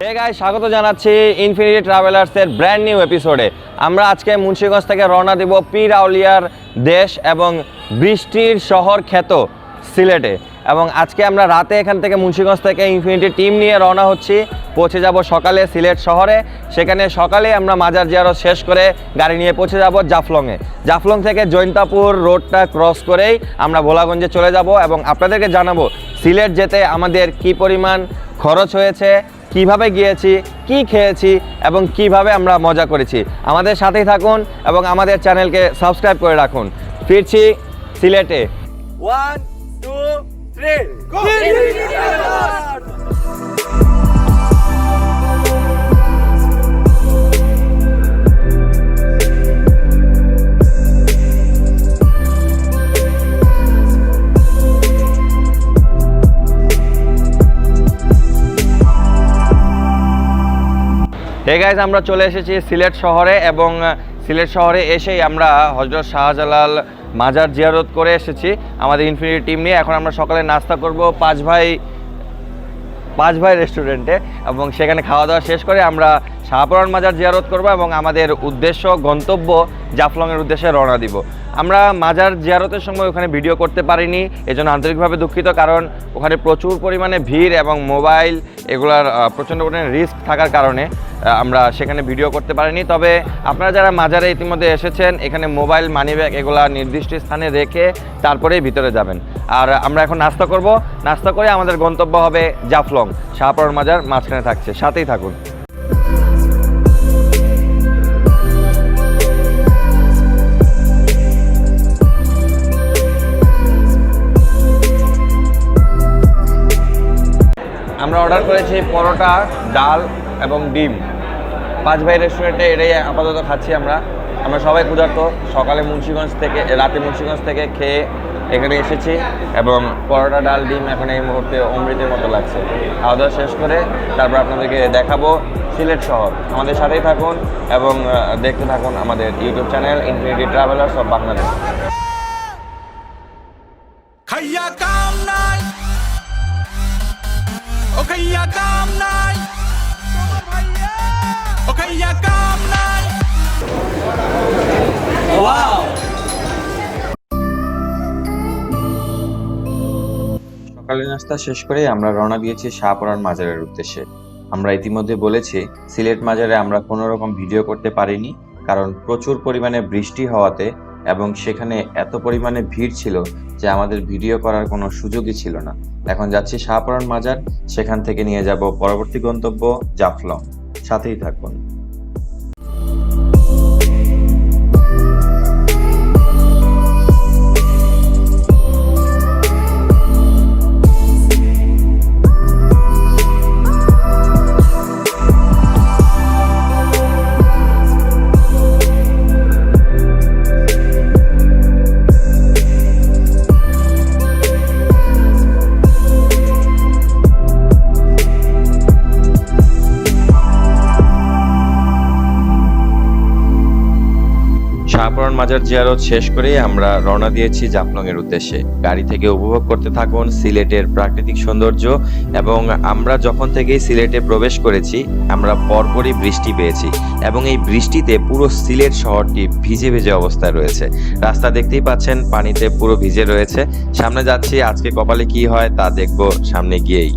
Hey guys, স্বাগত জানাচ্ছি infinity ট্রাভেলার্সের brand new এপিসোডে। আমরা আজকে মুন্সিগঞ্জ থেকে রওনা দিব পীর আউলিয়ার দেশ এবং বৃষ্টির শহর খ্যাত সিলেটে। এবং আজকে আমরা রাতে এখান থেকে মুন্সিগঞ্জ থেকে ইনফিনিটি টিম নিয়ে রওনা হচ্ছি, পৌঁছে যাব সকালে সিলেট শহরে। সেখানে সকালে আমরা মাজার জিয়ারত শেষ করে গাড়ি নিয়ে পৌঁছে যাব জাফলংয়ে। জাফলং থেকে জৈন্তাপুর রোডটা ক্রস করেই আমরা ভোলাগঞ্জে চলে যাব এবং আপনাদেরকে জানাবো সিলেট যেতে আমাদের কি পরিমাণ খরচ হয়েছে, কিভাবে গিয়েছি, কি খেয়েছি এবং কিভাবে আমরা মজা করেছি। আমাদের সাথেই থাকুন এবং আমাদের চ্যানেলকে সাবস্ক্রাইব করে রাখুন। ফিরছি সিলেটে। 1 2 3 গো! হে গাইস, আমরা চলে এসেছি সিলেট শহরে এবং সিলেট শহরে এসেই আমরা হযরত শাহজালাল মাজার জিয়ারত করে এসেছি আমাদের ইনফিনিটি টিম নিয়ে। এখন আমরা সকালে নাস্তা করব পাঁচ ভাই রেস্টুরেন্টে এবং সেখানে খাওয়া দাওয়া শেষ করে আমরা শাহপুরান মাজার জিয়ারত করব এবং আমাদের উদ্দেশ্য গন্তব্য জাফলংয়ের উদ্দেশ্যে রওনা দিব। আমরা মাজার জিয়ারতের সময় ওখানে ভিডিও করতে পারিনি, এজন্য আন্তরিকভাবে দুঃখিত, কারণ ওখানে প্রচুর পরিমাণে ভিড় এবং মোবাইল এগুলার প্রচণ্ড পরিমাণে রিস্ক থাকার কারণে আমরা সেখানে ভিডিও করতে পারিনি। তবে আপনারা যারা মাজারে ইতিমধ্যে এসেছেন, এখানে মোবাইল, মানিব্যাগ এগুলা নির্দিষ্ট স্থানে রেখে তারপরেই ভিতরে যাবেন। আর আমরা এখন নাস্তা করব, নাস্তা করে আমাদের গন্তব্য হবে জাফলং। শাহপুরান মাজার মাঝখানে থাকছে, সাথেই থাকুন। আমরা অর্ডার করেছি পরোটা, ডাল এবং ডিম। পাঁচ ভাই রেস্টুরেন্টে এটাই আপাতত খাচ্ছি আমরা সবাই ক্ষুধার্ত। সকালে মুন্সিগঞ্জ থেকে, রাতে মুন্সিগঞ্জ থেকে খেয়ে এখানে এসেছি এবং পরোটা, ডাল, ডিম এখন এই মুহূর্তে অমৃতের মতো লাগছে। খাওয়া দাওয়া শেষ করে তারপর আপনাদেরকে দেখাবো সিলেট শহর। আমাদের সাথেই থাকুন এবং দেখতে থাকুন আমাদের YouTube channel infinity travellers of Bangladesh. সকালের নাস্তা শেষ করে আমরা রওনা দিয়েছি শাহপুরান মাজারের উদ্দেশ্যে। আমরা ইতিমধ্যে বলেছি সিলেট মাজারে আমরা কোনো রকম ভিডিও করতে পারিনি, কারণ প্রচুর পরিমাণে বৃষ্টি হওয়াতে এবং সেখানে এত পরিমাণে ভিড় ছিল যে আমাদের ভিডিও করার কোনো সুযোগই ছিল না। এখন যাচ্ছি শাহপুরান মাজার, সেখান থেকে নিয়ে যাব পরবর্তী গন্তব্য জাফলং। সাথেই থাকুন। শাহপুরান মাজার জিয়ারত শেষ করে আমরা রওনা দিয়েছি জাফলং এর উদ্দেশ্যে। গাড়ি থেকে উপভোগ করতে থাকুন সিলেটের প্রাকৃতিক সৌন্দর্য। এবং আমরা যখন থেকেই সিলেটে প্রবেশ করেছি আমরা পরপরই বৃষ্টি পেয়েছি এবং এই বৃষ্টিতে পুরো সিলেট শহরটি ভিজে ভিজে অবস্থায় রয়েছে। রাস্তা দেখতেই পাচ্ছেন পানিতে পুরো ভিজে রয়েছে। সামনে যাচ্ছি, আজকে কপালে কি হয় তা দেখবো সামনে গিয়েই।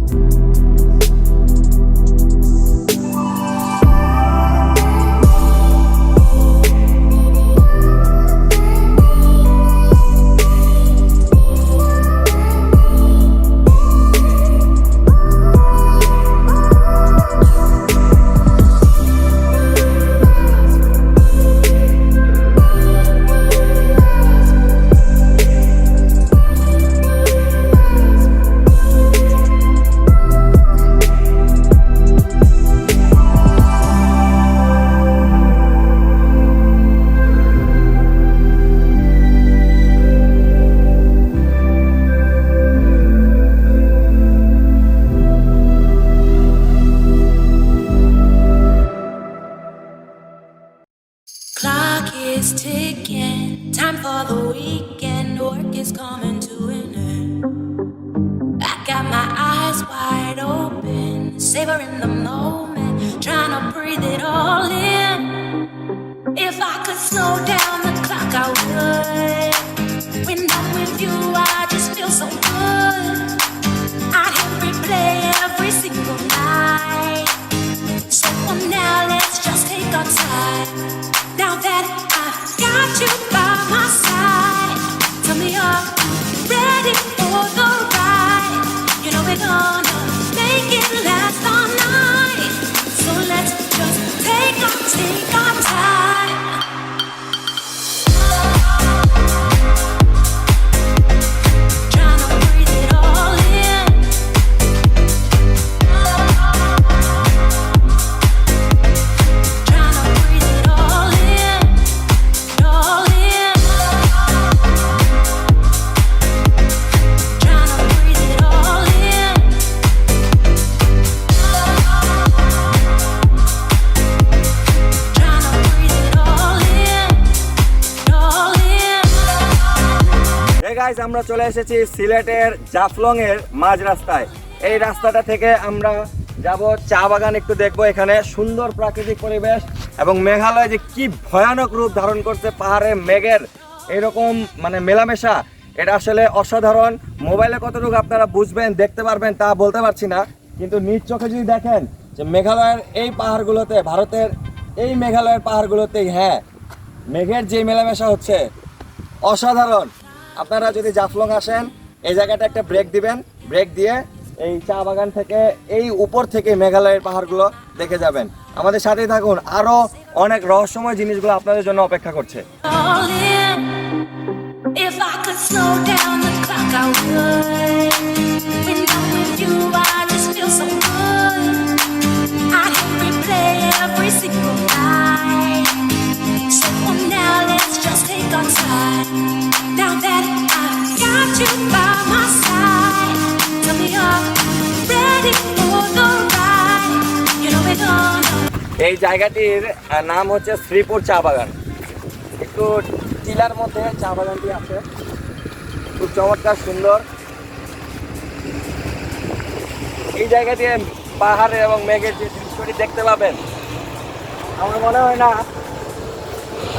is ticking, time for the weekend, work is coming to an end. I got my eyes wide open, savoring the moment. to breathe it all in. If I could slow down the clock, I would. When I'm with you, I just feel so good. I'd hit replay every single night. So for now, let's just take our time. Now that I've got you by my side, tell me, are you ready for the ride? You know we're gonna make it last all night. So let's just take our time. Trying to breathe it all in. Trying to breathe it all in. All in. Trying to breathe it all in. Trying to breathe it all in. All in. এই guys, আমরা চলে এসেছি সিলেটের জাফলং এর মাঝ রাস্তায়। এই রাস্তাটা থেকে আমরা যাব চা বাগান একটু দেখবো। এখানে সুন্দর প্রাকৃতিক পরিবেশ এবং মেঘালয় যে কি ভয়ানক রূপ ধারণ করছে, পাহাড়ে মেঘের এরকম মানে মেলামেশা, এটা আসলে অসাধারণ। মোবাইলে কতটুকু আপনারা বুঝবেন, দেখতে পারবেন তা বলতে পারছি না, কিন্তু নিজ চোখে যদি দেখেন যে মেঘালয়ের এই পাহাড়গুলোতে, ভারতের এই মেঘালয়ের পাহাড়গুলোতেই হ্যাঁ মেঘের যে মেলামেশা হচ্ছে অসাধারণ। আপনারা যদি জাফলং আসেন, এই জায়গাটা একটা ব্রেক দিবেন, ব্রেক দিয়ে এই চা বাগান থেকে এই উপর থেকে মেঘালয়ের পাহাড়গুলো দেখে যাবেন। আমাদের সাথেই থাকুন, আরো অনেক রহস্যময় জিনিসগুলো আপনাদের জন্য অপেক্ষা করছে। All in. If I could slow down the clock, I would. When I'm with you, I just feel so good. I'd hit replay every single night. So for now, let's just take our time. Now that I've got you by my side, tell me, are you ready for the ride? You know we're gonna. এই জায়গাটির নাম হচ্ছে শ্রীপুর চা বাগান। একটু tiller মধ্যে চা বাগানটি আছে, খুব চমৎকার সুন্দর। এই জায়গা দিয়ে পাহাড় এবং মেঘের যে দৃশ্যটি দেখতে পাবেন, আমার মনে হয় না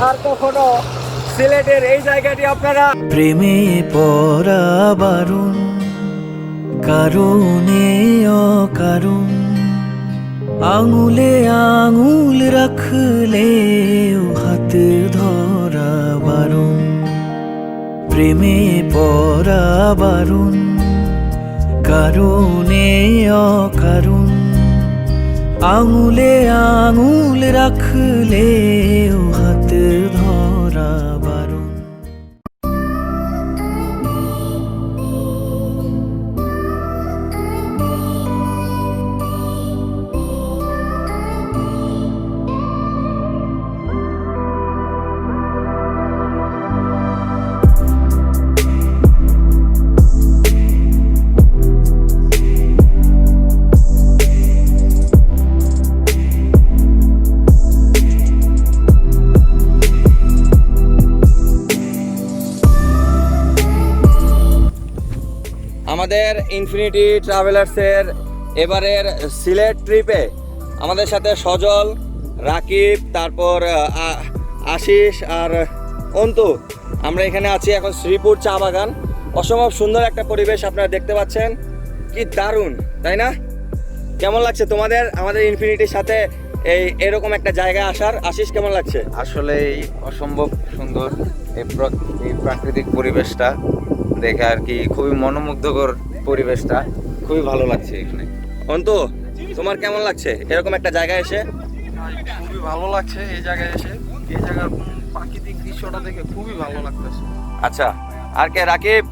আর কখনো সিলেটের এই জায়গাটি আপনারা। প্রেমে পরা বারুণ, কারণে অকারণ, আঙুলে আঙুল রাখলে হাত ধরা বারণ। প্রেমে পরা বারুণ, কারণে অকারণ, আঙুলে আঙুল রাখলে হাত ধরা বারণ। আমাদের ইনফিনিটি ট্রাভেলার্সের এবারের সিলেট ট্রিপে আমাদের সাথে সজল, রাকিব, তারপর আশিস আর অন্তু। আমরা এখানে আছি এখন শ্রীপুর চা বাগান। অসম্ভব সুন্দর একটা পরিবেশ আপনারা দেখতে পাচ্ছেন, কি দারুণ তাই না? কেমন লাগছে তোমাদের আমাদের ইনফিনিটির সাথে এরকম একটা জায়গায় আসার? আশিস, কেমন লাগছে? আসলেই অসম্ভব সুন্দর এই প্রাকৃতিক পরিবেশটা দেখে আর কি, খুবই মনোমুগ্ধকর পরিবেশটা, খুবই ভালো লাগছে এখানে। অন্তু, তোমার কেমন লাগছে এরকম একটা জায়গায় এসে? খুবই ভালো লাগছে এই জায়গায় এসে, এই জায়গার প্রাকৃতিক দৃশ্যটা দেখে খুবই ভালো লাগতেছে। আচ্ছা, আর কে? রাকিব,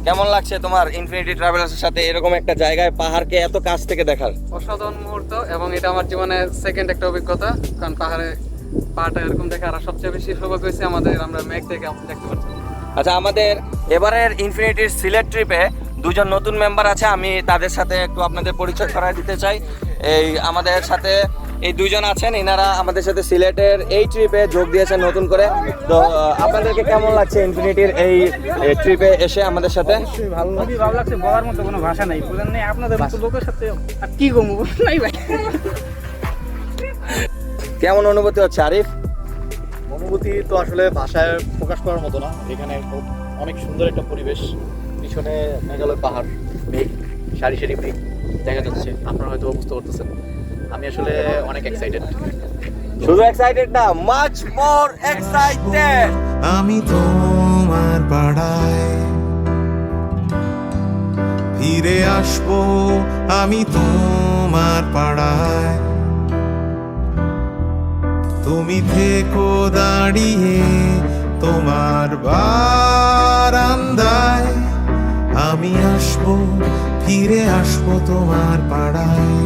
কেমন লাগছে তোমার ইনফিনিটি ট্রাভেলার্সের সাথে এরকম একটা জায়গায় পাহাড়কে এত কাছ থেকে দেখার? অসাধারণ মুহূর্ত, এবং এটা আমার জীবনে সেকেন্ড একটা অভিজ্ঞতা, কারণ পাহাড়টা এরকম দেখে। আর সবচেয়ে বেশি সৌভাগ্য হয়েছে আমরা মেঘ থেকে দেখতে পাচ্ছি। আচ্ছা, আমাদের এবারের ইনফিনিটির সিলেট ট্রিপে দুজন নতুন মেম্বার আছে, আমি তাদের সাথে একটু আপনাদের পরিচয় করায় দিতে চাই। এই আমাদের সাথে এই দুইজন আছেন, এনারা আমাদের সাথে সিলেটের এই ট্রিপে যোগ দিয়েছেন নতুন করে। তো আপনাদেরকে কেমন লাগছে ইনফিনিটির এই ট্রিপে এসে আমাদের সাথে? খুবই ভালো লাগছে, বলার মতো কোনো ভাষা নাই, বুঝলেন না? আপনাদের মতো লোকের সাথে আর কি গমু নাই ভাই। কেমন অনুভূতি হচ্ছে আরিফ? অনুভূতি তো আসলে ভাষায় প্রকাশ করার মতো না। এখানে অনেক সুন্দর একটা পরিবেশ, পিছনে মেঘালয় পাহাড়, মেঘ, সারি সারি মেঘ দেখা যাচ্ছে, আপনারা হয়তো বুঝতে পারতেছেন। আমি আসলে অনেক এক্সাইটেড। শুধু এক্সাইটেড না, মাচ মোর এক্সাইটেড। আমি তোমার পাড়ায় ফিরে আসবো, আমি তোমার পাড়ায়, তুমি থেকো দাঁড়িয়ে তোমার বারান্দায়, আমি আসবো, ফিরে আসবো তোমার পাড়ায়।